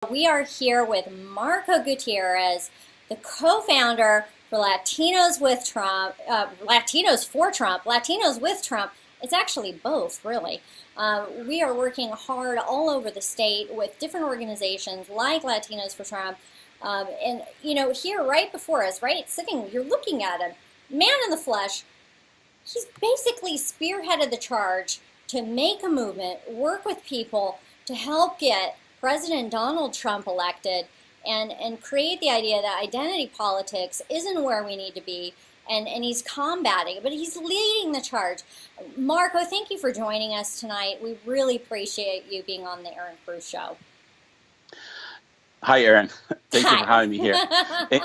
We are here with Marco Gutierrez, the co-founder for Latinos with Trump, Latinos for Trump, Latinos with Trump. It's actually both, really. We are working hard all over the state with different organizations like Latinos for Trump. And, you know, here right before us, right, sitting, you're looking at him, man in the flesh. He's basically spearheaded the charge to make a movement, work with people to help get President Donald Trump elected and create the idea that identity politics isn't where we need to be, and he's combating it, but he's leading the charge. Marco, thank you for joining us tonight. We really appreciate you being on the Erin Cruz Show. Hi, Erin. Thank you for having me here.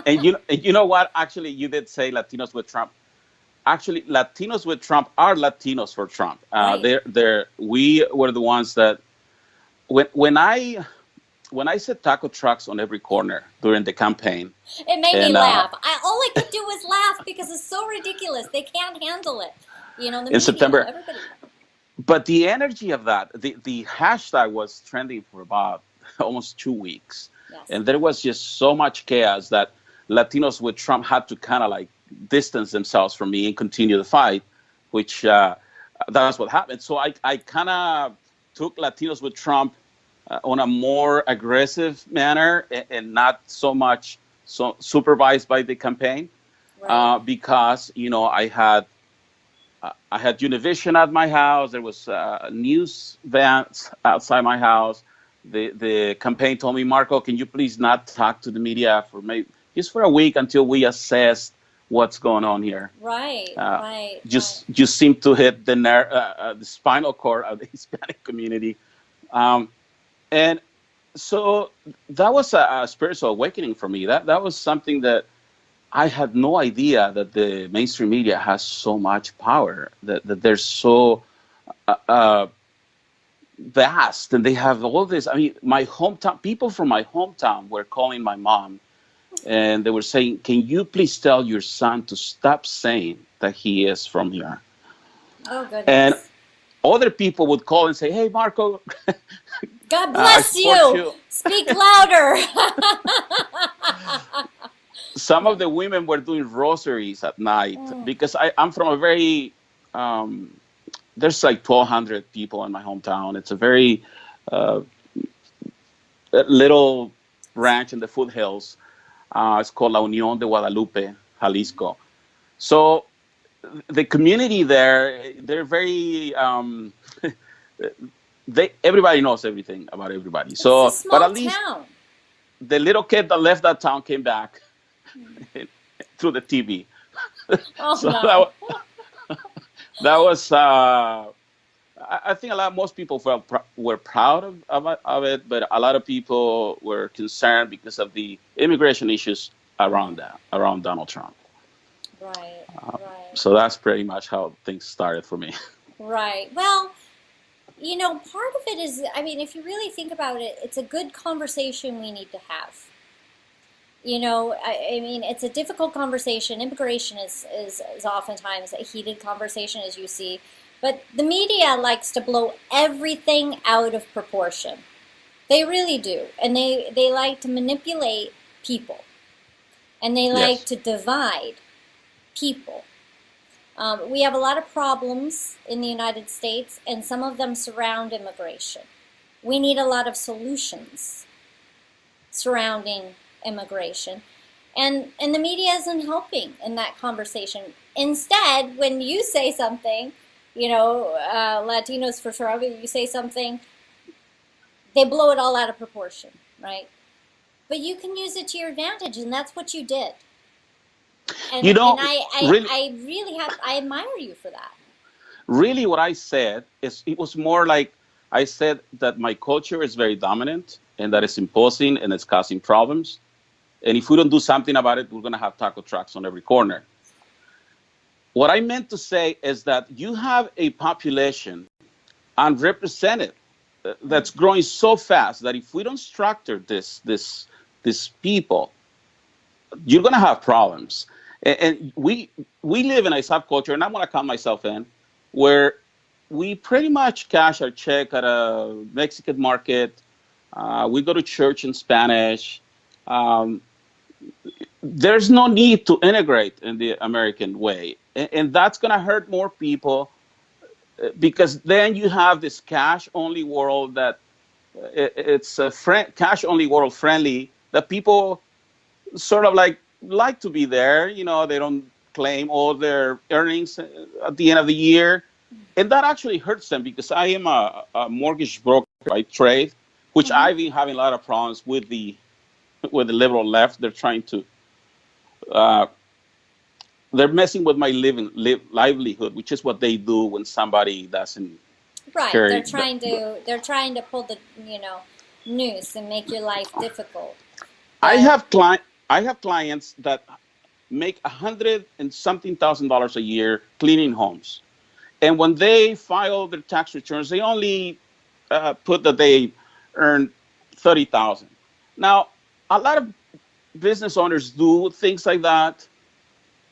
and you know what? Actually, you did say Latinos with Trump. Actually, Latinos with Trump are Latinos for Trump. Right. We were the ones that when I said taco trucks on every corner during the campaign, it made me laugh. All I could do was laugh because it's so ridiculous. They can't handle it. You know, in September. Everybody. But the energy of that, the hashtag was trending for about almost 2 weeks. Yes. And there was just so much chaos that Latinos with Trump had to kind of like distance themselves from me and continue the fight, which that's what happened. So I kind of took Latinos with Trump on a more aggressive manner and not so much supervised by the campaign, right. Because, you know, I had Univision at my house. There was news vans outside my house. The campaign told me, Marco, can you please not talk to the media for maybe just for a week until we assess what's going on here. Right, just seem to hit the spinal cord of the Hispanic community. And so that was a spiritual awakening for me. That was something that I had no idea, that the mainstream media has so much power, that they're so vast, and they have all this. I mean, my hometown, people from my hometown were calling my mom, and they were saying, can you please tell your son to stop saying that he is from here? Oh, goodness. And other people would call and say, hey, Marco. God bless you. Speak louder. Some of the women were doing rosaries at night because I'm from a very, there's like 1,200 people in my hometown. It's a very little ranch in the foothills. It's called La Unión de Guadalupe, Jalisco. So the community there, they're very, everybody knows everything about everybody. So, it's a small but at least town. The little kid that left that town came back through the TV. Oh, so no. that was I think most people were proud of it, but a lot of people were concerned because of the immigration issues around Donald Trump. Right, So that's pretty much how things started for me. Right. Well, you know, part of it is, I mean, if you really think about it, it's a good conversation we need to have. You know, I mean, it's a difficult conversation. Immigration is oftentimes a heated conversation, as you see. But the media likes to blow everything out of proportion. They really do. And they like to manipulate people. And they like to divide people. We have a lot of problems in the United States, and some of them surround immigration. We need a lot of solutions surrounding immigration. And the media isn't helping in that conversation. Instead, when you say something, you know, Latinos for Trump, you say something, they blow it all out of proportion, right? But you can use it to your advantage, and that's what you did. And, you know, I admire you for that. Really, what I said is, it was more like I said that my culture is very dominant and that it's imposing and it's causing problems. And if we don't do something about it, we're going to have taco trucks on every corner. What I meant to say is that you have a population unrepresented that's growing so fast that if we don't structure this people, you're going to have problems. And we live in a subculture, and I'm going to count myself in, where we pretty much cash our check at a Mexican market. We go to church in Spanish. Um, there's no need to integrate in the American way. And that's going to hurt more people because then you have this cash only world that it's a cash only world friendly that people sort of like to be there. You know, they don't claim all their earnings at the end of the year. And that actually hurts them because I am a mortgage broker by trade, which Mm-hmm. I've been having a lot of problems with the liberal left. They're trying to uh, they're messing with my livelihood, which is what they do when somebody doesn't Right. care. They're trying to pull the, noose and make your life difficult. I But have clients that make $100,000 a year cleaning homes, and when they file their tax returns, they only put that they earn 30,000. Now, a lot of business owners do things like that.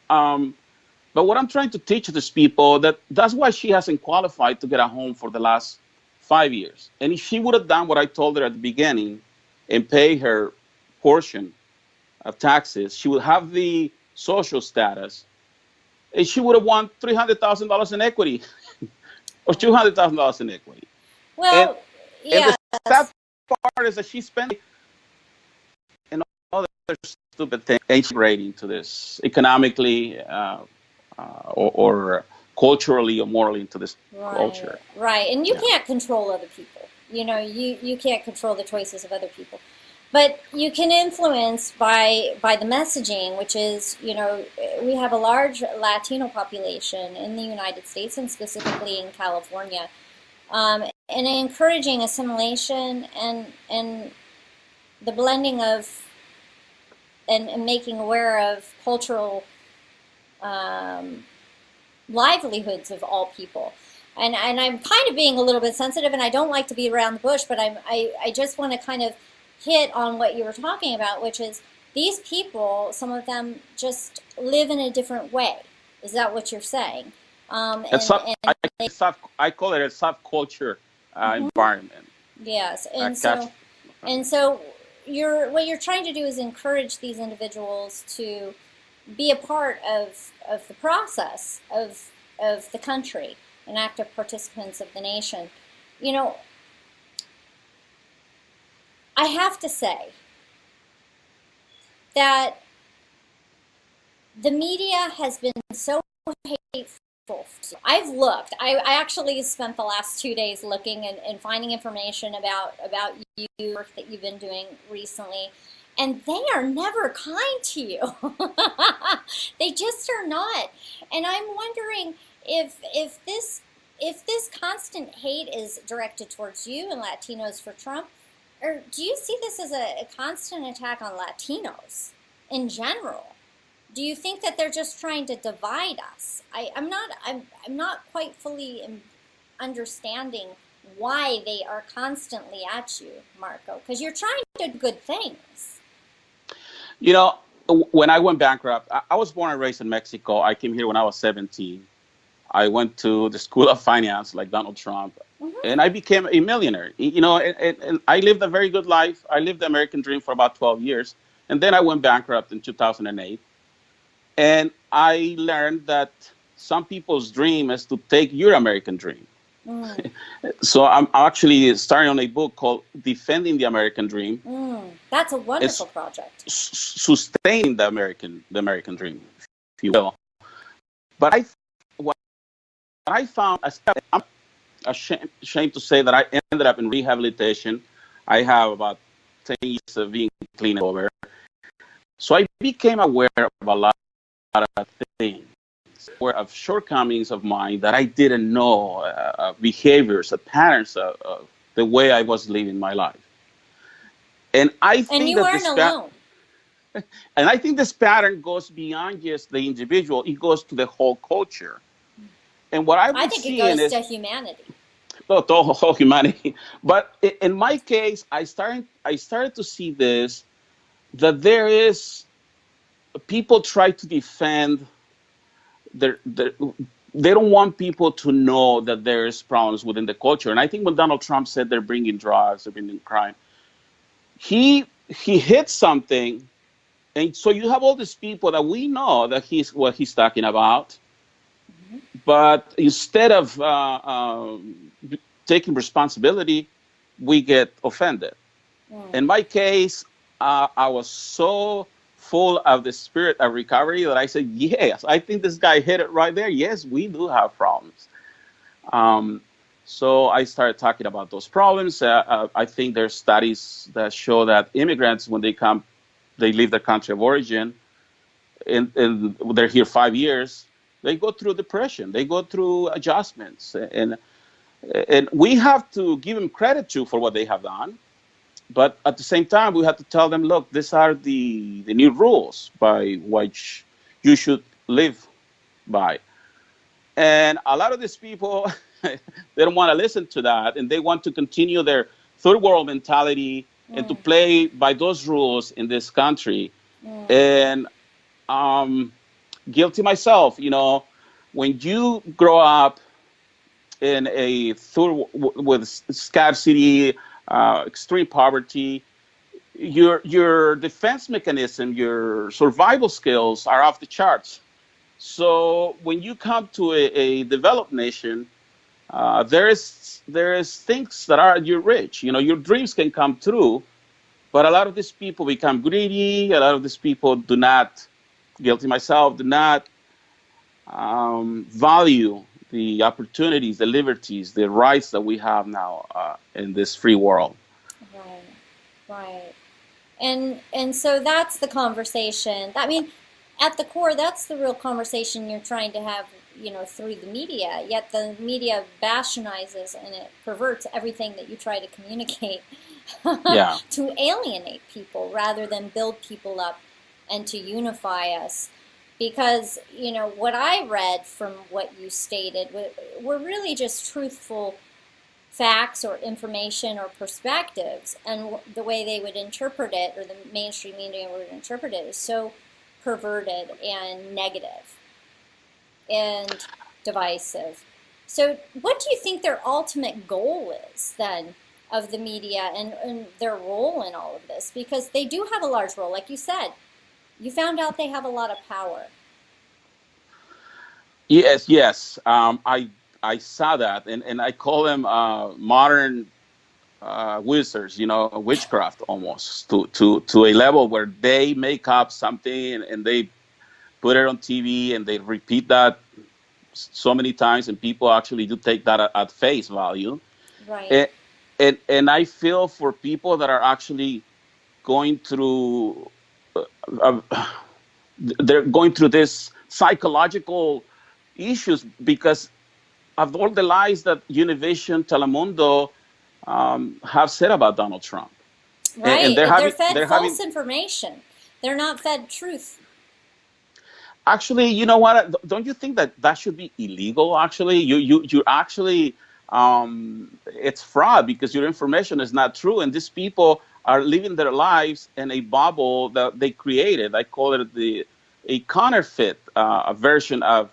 Um, but what I'm trying to teach these people that's why she hasn't qualified to get a home for the last 5 years. And if she would have done what I told her at the beginning and pay her portion of taxes, she would have the social status, and she would have won $300,000 in equity or $200,000 in equity. And well, and yeah, the sad part is that she spent and all other stupid things rating to this economically or culturally or morally into this culture. right. And you Yeah. can't control other people. You can't control the choices of other people. But you can influence by the messaging, which is, we have a large Latino population in the United States and specifically in California. And encouraging assimilation and the blending of and making aware of cultural livelihoods of all people. And I'm kind of being a little bit sensitive, and I don't like to be around the bush, but I just want to kind of hit on what you were talking about, which is these people, some of them just live in a different way. Is that what you're saying? It's I call it a subculture environment. Yes, Uh, catch, and so what you're trying to do is encourage these individuals to be a part of the process of the country and active participants of the nation. I have to say that the media has been so hateful. I've looked. I actually spent the last 2 days looking and finding information about you, work that you've been doing recently, and they are never kind to you. They just are not. And I'm wondering if this constant hate is directed towards you and Latinos for Trump, or do you see this as a constant attack on Latinos in general? Do you think that they're just trying to divide us? I'm not quite fully understanding why they are constantly at you, Marco, because you're trying to do good things. When I went bankrupt, I was born and raised in Mexico. I came here when I was 17. I went to the School of Finance like Donald Trump, and I became a millionaire. And I lived a very good life. I lived the American dream for about 12 years. And then I went bankrupt in 2008. And I learned that some people's dream is to take your American dream. So I'm actually starting on a book called Defending the American Dream. That's a wonderful It's project. sustaining the American dream, if you will. But what I found, I'm ashamed to say that I ended up in rehabilitation. I have about 10 years of being clean and sober. So I became aware of a lot of things, aware of shortcomings of mine that I didn't know, behaviors, patterns of the way I was living my life. And I think And you weren't alone. and I think this pattern goes beyond just the individual. It goes to the whole culture. And what I've I been think it seeing goes is to humanity. to whole humanity. But in my case, I started to see this, that there is people try to defend they don't want people to know that there's problems within the culture. And I think when Donald Trump said they're bringing drugs, they're bringing crime, he hit something, and so you have all these people that we know that he's what he's talking about, but instead of taking responsibility, we get offended. In my case, I was so full of the spirit of recovery that I said, yes, I think this guy hit it right there. Yes, we do have problems. So I started talking about those problems. I think there's studies that show that immigrants, when they come, they leave their country of origin, and they're here 5 years, they go through depression. They go through adjustments. And we have to give them credit for what they have done. But at the same time, we have to tell them, look, these are the new rules by which you should live by. And a lot of these people, they don't want to listen to that, and they want to continue their third world mentality and to play by those rules in this country. And guilty myself, when you grow up in a third with scarcity, extreme poverty, your defense mechanism, your survival skills are off the charts. So when you come to a developed nation, there is things that are you're rich. Your dreams can come true, but a lot of these people become greedy. A lot of these people do not, guilty myself, do not value the opportunities, the liberties, the rights that we have now in this free world. Right. And so that's the conversation. I mean, at the core, that's the real conversation you're trying to have, through the media. Yet the media bastardizes and it perverts everything that you try to communicate to alienate people rather than build people up and to unify us. Because, what I read from what you stated were really just truthful facts or information or perspectives, and the way they would interpret it, or the mainstream media would interpret it, is so perverted and negative and divisive. So what do you think their ultimate goal is then of the media and their role in all of this? Because they do have a large role, like you said. You found out they have a lot of power. Yes. I saw that, and I call them modern wizards, witchcraft almost, to a level where they make up something and they put it on TV and they repeat that so many times, and people actually do take that at face value. Right. And I feel for people that are actually going through, they're going through this psychological issues because of all the lies that Univision, Telemundo have said about Donald Trump. Right, and they're fed false information. They're not fed truth. Actually, you know what? Don't you think that should be illegal? Actually, you actually, it's fraud because your information is not true, and these people are living their lives in a bubble that they created. I call it a counterfeit version of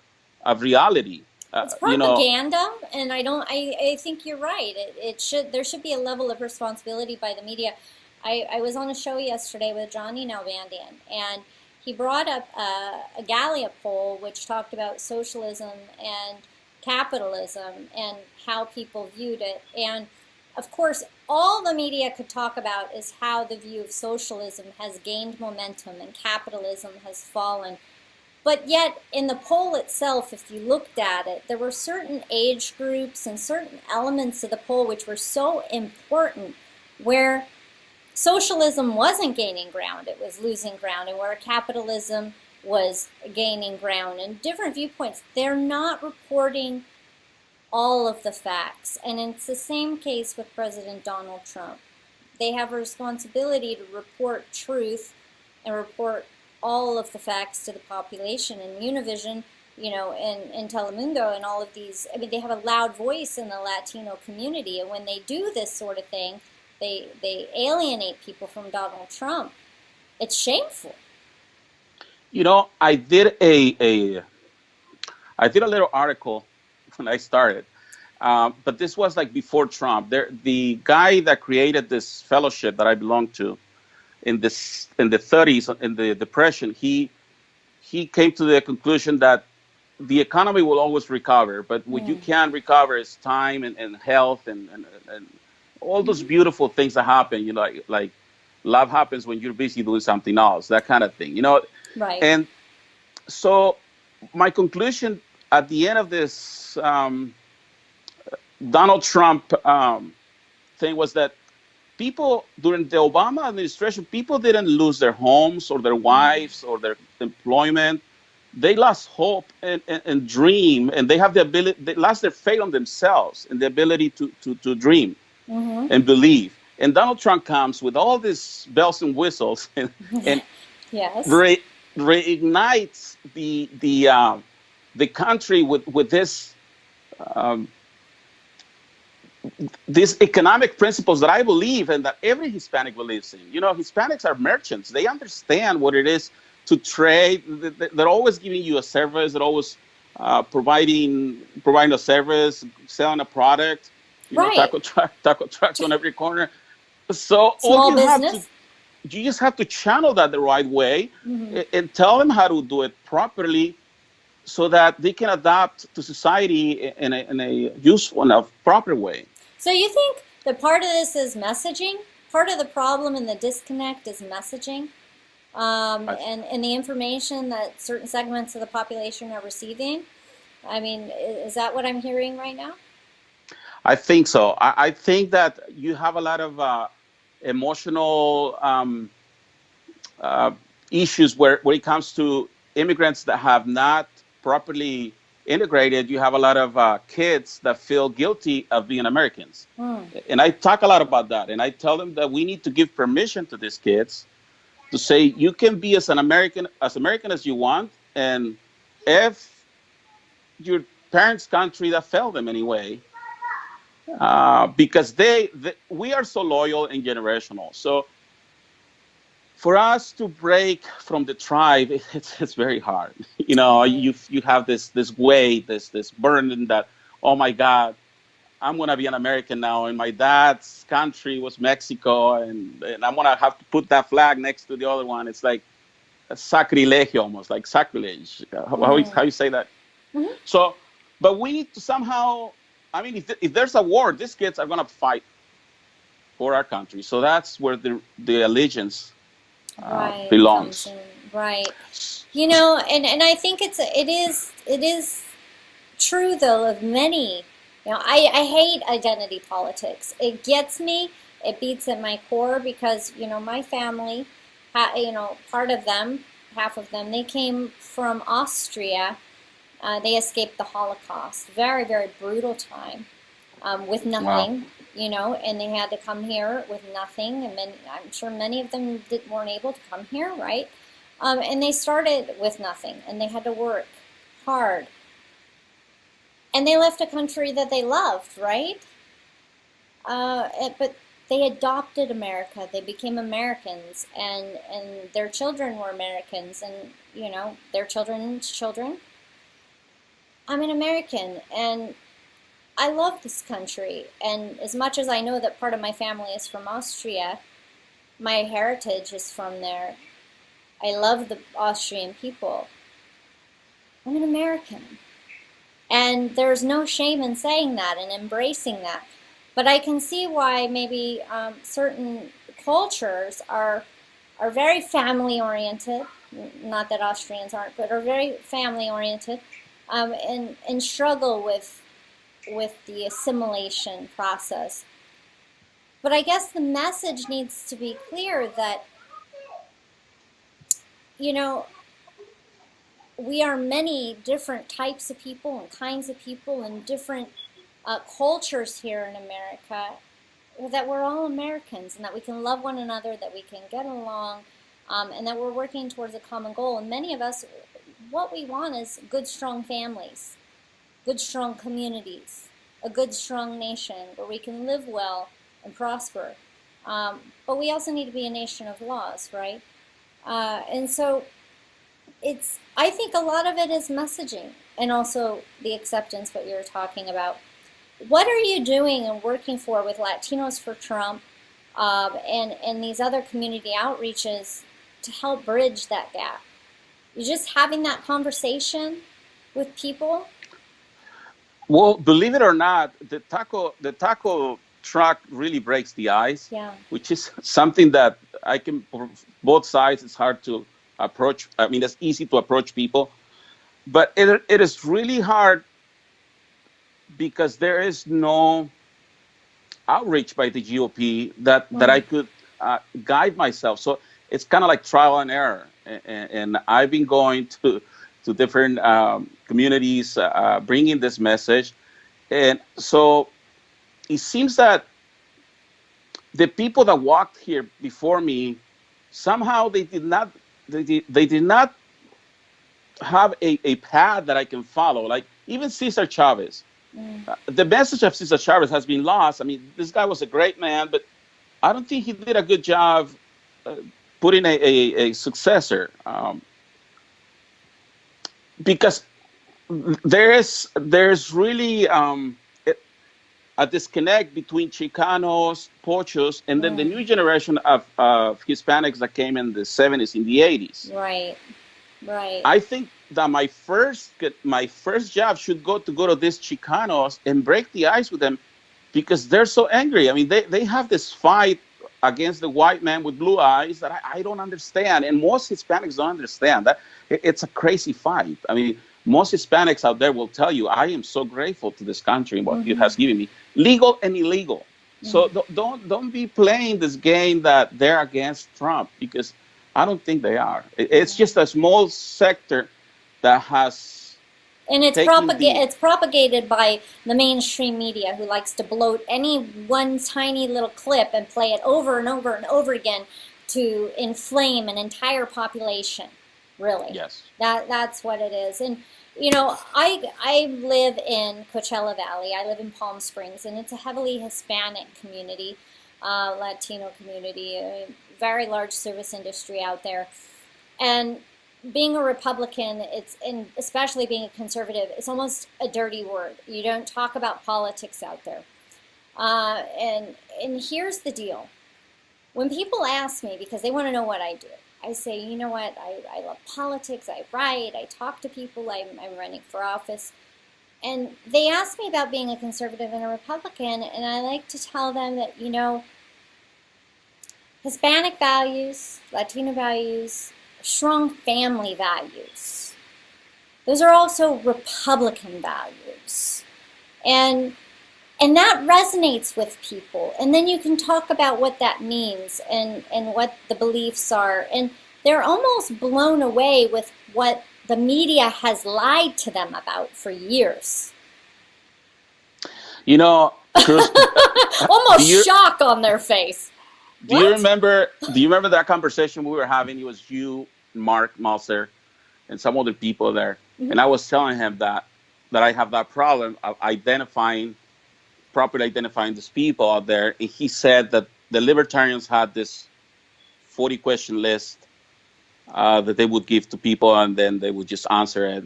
reality. It's propaganda, and I think you're right. There should be a level of responsibility by the media. I was on a show yesterday with Johnny Nalbandian, and he brought up a Gallup poll which talked about socialism and capitalism and how people viewed it. And of course, all the media could talk about is how the view of socialism has gained momentum and capitalism has fallen. But yet, in the poll itself, if you looked at it, there were certain age groups and certain elements of the poll which were so important, where socialism wasn't gaining ground, it was losing ground, and where capitalism was gaining ground. And different viewpoints, they're not reporting all of the facts. And it's the same case with President Donald Trump. They have a responsibility to report truth and report all of the facts to the population. And Univision, and Telemundo and all of these, they have a loud voice in the Latino community. And when they do this sort of thing, they alienate people from Donald Trump. It's shameful. I did a little article when I started But this was like before Trump. The guy that created this fellowship that I belong to in the 30s in the Depression, he came to the conclusion that the economy will always recover, but what you can recover is time and health and all those beautiful things that happen. You know, like love happens when you're busy doing something else, that kind of thing. You know, Right. and so my conclusion at the end of this Donald Trump thing was that people during the Obama administration, people didn't lose their homes or their wives or their employment. They lost hope and dream, and they have the ability. They lost their faith on themselves and the ability to dream and believe. And Donald Trump comes with all these bells and whistles and Yes. Reignites the country with this. These economic principles that I believe and that every Hispanic believes in. You know, Hispanics are merchants. They understand what it is to trade. They're always giving you a service. They're always providing a service, selling a product. You know, taco trucks on every corner. So small business. You just have to channel that the right way and tell them how to do it properly, so that they can adapt to society in a useful and a proper way. So you think that part of this is messaging? Part of the problem and the disconnect is messaging, and the information that certain segments of the population are receiving? I mean, is that what I'm hearing right now? I think so. I think that you have a lot of emotional issues where it comes to immigrants that have not properly integrated. You have a lot of kids that feel guilty of being Americans. And I talk a lot about that. And I tell them that we need to give permission to these kids to say, you can be as American as you want. And if your parents' country that failed them anyway, because we are so loyal and generational. So for us to break from the tribe, it's very hard. You know, you have this weight, this burden that, oh my God, I'm gonna be an American now, and my dad's country was Mexico, and I'm gonna have to put that flag next to the other one. It's like a sacrilegio, almost like sacrilege. How you say that? So, but we need to somehow. I mean, if there's a war, these kids are gonna fight for our country. So that's where the allegiance belongs. Right. You know, and I think it is true though of many. You know, I hate identity politics. It gets me. It beats at my core because, you know, my family, you know, part of them, half of them, they came from Austria. They escaped the Holocaust. Very, very brutal time with nothing. Wow. You know, and they had to come here with nothing, and I'm sure many of them weren't able to come here, right? And they started with nothing, and they had to work hard. And they left a country that they loved, right? But they adopted America. They became Americans, and their children were Americans, and, you know, their children's children. I'm an American, and I love this country, and as much as I know that part of my family is from Austria, my heritage is from there. I love the Austrian people. I'm an American. And there's no shame in saying that and embracing that. But I can see why maybe certain cultures are very family-oriented, not that Austrians aren't, but are very family-oriented, and struggle with the assimilation process. But I guess the message needs to be clear that, you know, we are many different types of people and kinds of people and different cultures here in America, that we're all Americans and that we can love one another, that we can get along, and that we're working towards a common goal. And many of us, what we want is good, strong families, good, strong communities, a good, strong nation where we can live well and prosper. But we also need to be a nation of laws, right? And so I think a lot of it is messaging and also the acceptance, what you were talking about. what are you doing and working for with Latinos for Trump and these other community outreaches to help bridge that gap? You're just having that conversation with people? Well, believe it or not, the taco truck really breaks the ice, Yeah. which is something that I can, both sides, it's hard to approach. I mean, it's easy to approach people, but it is really hard because there is no outreach by the GOP that I could guide myself. So it's kind of like trial and error. And I've been going to different communities, bringing this message. And so it seems that the people that walked here before me, somehow they did not have a path that I can follow. Like even Cesar Chavez. The message of Cesar Chavez has been lost. I mean, this guy was a great man, but I don't think he did a good job putting a successor. Because there's really a disconnect between Chicanos, Pochos, and then the new generation of Hispanics that came in the 70s, in the 80s. Right. I think that my first job should go to these Chicanos and break the ice with them because they're so angry. I mean, they have this fight against the white man with blue eyes that I don't understand. And most Hispanics don't understand that. It's a crazy fight. I mean, most Hispanics out there will tell you, I am so grateful to this country and what it has given me, legal and illegal. So don't be playing this game that they're against Trump, because I don't think they are. It's just a small sector that has. And it's propagated by the mainstream media, who likes to bloat any one tiny little clip and play it over and over and over again to inflame an entire population. Really. Yes. That's what it is. And you know, I live in Coachella Valley. I live in Palm Springs, and it's a heavily Hispanic community, Latino community, a very large service industry out there. And being a Republican, and especially being a conservative, it's almost a dirty word. You don't talk about politics out there. And here's the deal. When people ask me, because they want to know what I do, I say, you know what, I love politics, I write, I talk to people, I'm running for office. And they ask me about being a conservative and a Republican, and I like to tell them that, you know, Hispanic values, Latino values, strong family values, those are also Republican values. And that resonates with people. And then you can talk about what that means and what the beliefs are. And they're almost blown away with what the media has lied to them about for years. You know, Cruz, almost shock on their face. Do you remember that conversation we were having? It was you, Mark Malser, and some other people there. And I was telling him that I have that problem of properly identifying these people out there. And he said that the libertarians had this 40-question list that they would give to people, and then they would just answer it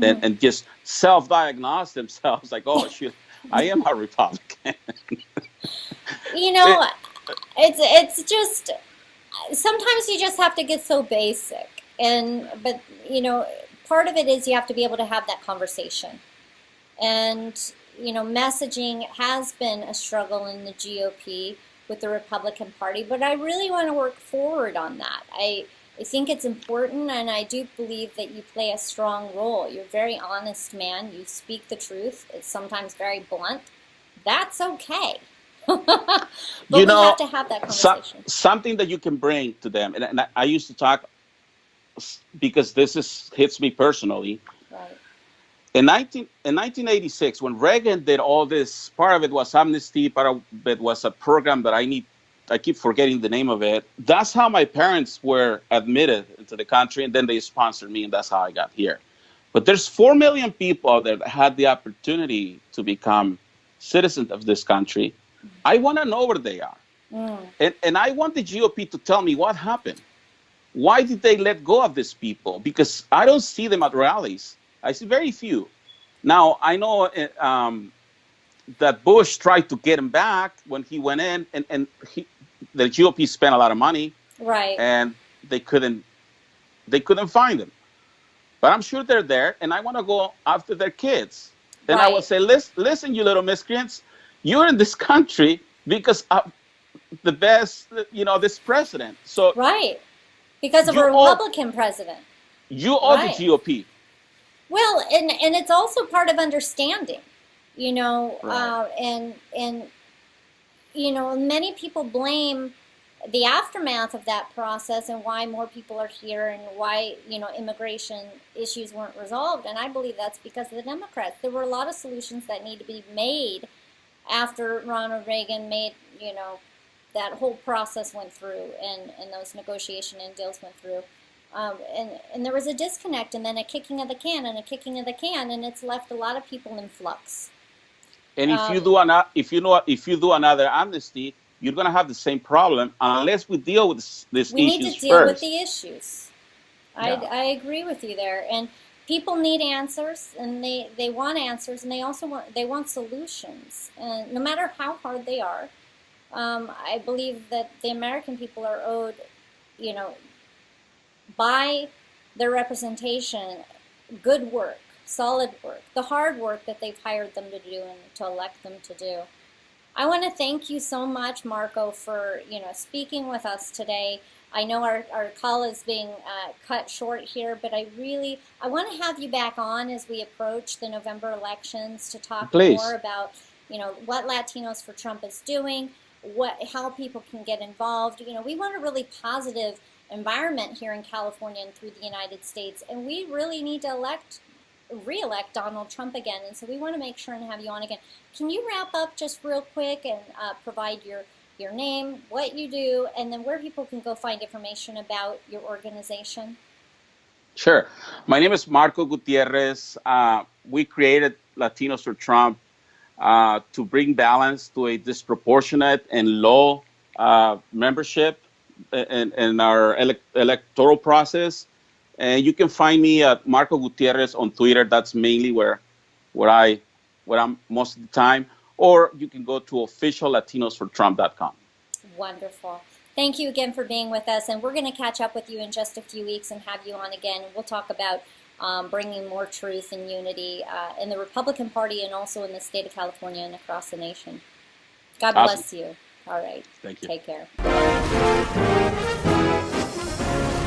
and just self-diagnose themselves like, oh, shoot, I am a Republican. You know, it's just, sometimes you just have to get so basic. But, you know, part of it is you have to be able to have that conversation. And you know, messaging has been a struggle in the GOP with the Republican Party, but I really want to work forward on that. I think it's important, and I do believe that you play a strong role. You're a very honest man. You speak the truth. It's sometimes very blunt. That's okay. But you know, we have to have that conversation. Something that you can bring to them, and I used to talk, because this hits me personally. Right. In 1986, when Reagan did all this, part of it was amnesty, part of it was a program that I keep forgetting the name of it. That's how my parents were admitted into the country, and then they sponsored me, and that's how I got here. But there's 4 million people out there that had the opportunity to become citizens of this country. I want to know where they are. And I want the GOP to tell me what happened. Why did they let go of these people? Because I don't see them at rallies. I see very few. Now, I know that Bush tried to get him back when he went in, and the GOP spent a lot of money, Right. and they couldn't find him. But I'm sure they're there, and I want to go after their kids. And I will say, listen, you little miscreants, you're in this country because of the best, this president. So right, because of a Republican president. You owe the GOP. Well, and it's also part of understanding, Right. and many people blame the aftermath of that process and why more people are here and why immigration issues weren't resolved. And I believe that's because of the Democrats. There were a lot of solutions that need to be made after Ronald Reagan made that whole process went through and those negotiation and deals went through. And there was a disconnect and then a kicking of the can and a kicking of the can, and it's left a lot of people in flux. And if you do another amnesty, you're going to have the same problem unless we deal with these issues first. We need to deal with the issues. Yeah. I agree with you there. And people need answers, and they want answers, and they also want solutions. And no matter how hard they are, I believe that the American people are owed, by their representation, good work, solid work, the hard work that they've hired them to do and to elect them to do. I want to thank you so much, Marco, for speaking with us today. I know our call is being cut short here, but I want to have you back on as we approach the November elections to talk more about what Latinos for Trump is doing, how people can get involved. We want a really positive environment here in California and through the United States, and we really need to re-elect Donald Trump again, and so we want to make sure and have you on again. Can you wrap up just real quick and provide your name, what you do, and then where people can go find information about your organization? Sure. My name is Marco Gutierrez. We created Latinos for Trump to bring balance to a disproportionate and low membership in our electoral process. And you can find me at Marco Gutierrez on Twitter. That's mainly where I'm most of the time. Or you can go to officiallatinosfortrump.com. Wonderful. Thank you again for being with us. And we're going to catch up with you in just a few weeks and have you on again. And we'll talk about bringing more truth and unity in the Republican Party and also in the state of California and across the nation. God bless you. All right. Thank you. Take care.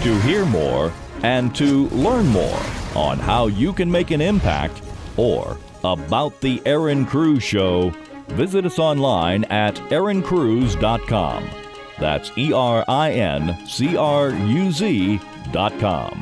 To hear more and to learn more on how you can make an impact or about the Erin Cruz Show, visit us online at erincruz.com. That's ERINCRUZ.com.